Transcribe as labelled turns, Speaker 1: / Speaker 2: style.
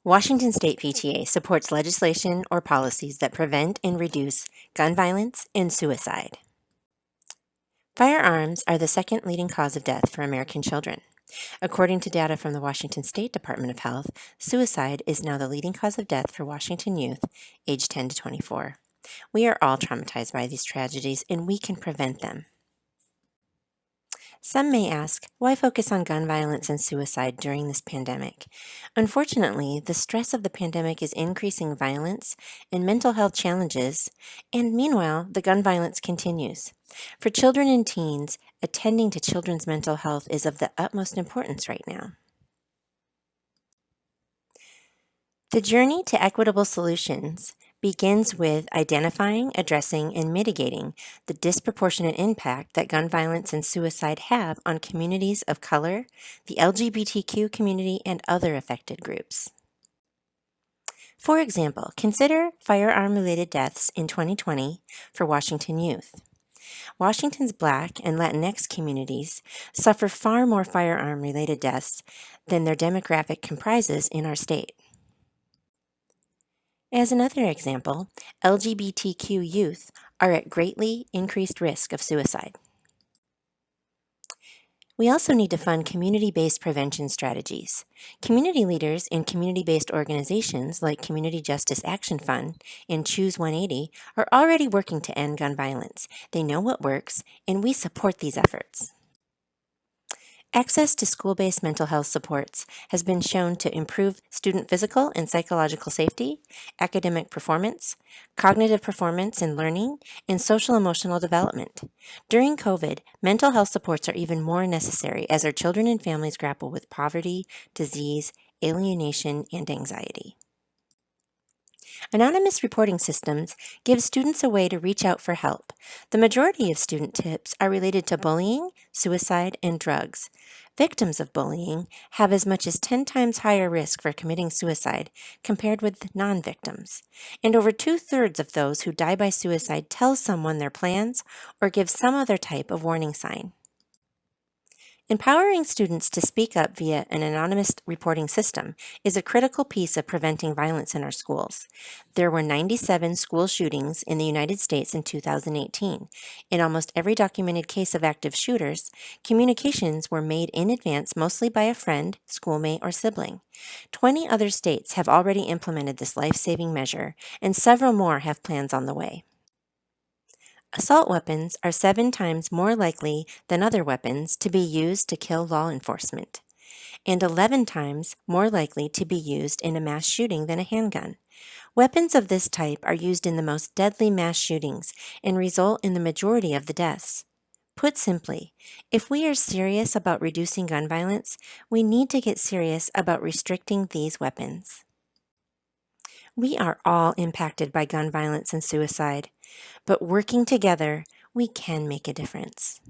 Speaker 1: Washington State PTA supports legislation or policies that prevent and reduce gun violence and suicide. Firearms are the second leading cause of death for American children. According to data from the Washington State Department of Health, suicide is now the leading cause of death for Washington youth aged 10 to 24. We are all traumatized by these tragedies, and we can prevent them. Some may ask, why focus on gun violence and suicide during this pandemic? Unfortunately, the stress of the pandemic is increasing violence and mental health challenges, and meanwhile, the gun violence continues. For children and teens, attending to children's mental health is of the utmost importance right now. The journey to equitable solutions begins with identifying, addressing, and mitigating the disproportionate impact that gun violence and suicide have on communities of color, the LGBTQ community, and other affected groups. For example, consider firearm-related deaths in 2020 for Washington youth. Washington's Black and Latinx communities suffer far more firearm-related deaths than their demographic comprises in our state. As another example, LGBTQ youth are at greatly increased risk of suicide. We also need to fund community-based prevention strategies. Community leaders in community-based organizations like Community Justice Action Fund and Choose 180 are already working to end gun violence. They know what works, and we support these efforts. Access to school-based mental health supports has been shown to improve student physical and psychological safety, academic performance, cognitive performance and learning, and social-emotional development. During COVID, mental health supports are even more necessary as our children and families grapple with poverty, disease, alienation, and anxiety. Anonymous reporting systems give students a way to reach out for help. The majority of student tips are related to bullying, suicide, and drugs. Victims of bullying have as much as 10 times higher risk for committing suicide compared with non-victims. And over 2/3 of those who die by suicide tell someone their plans or give some other type of warning sign. Empowering students to speak up via an anonymous reporting system is a critical piece of preventing violence in our schools. There were 97 school shootings in the United States in 2018. In almost every documented case of active shooters, communications were made in advance mostly by a friend, schoolmate, or sibling. 20 other states have already implemented this life-saving measure, and several more have plans on the way. Assault weapons are 7 times more likely than other weapons to be used to kill law enforcement, and 11 times more likely to be used in a mass shooting than a handgun. Weapons of this type are used in the most deadly mass shootings and result in the majority of the deaths. Put simply, if we are serious about reducing gun violence, we need to get serious about restricting these weapons. We are all impacted by gun violence and suicide, but working together, we can make a difference.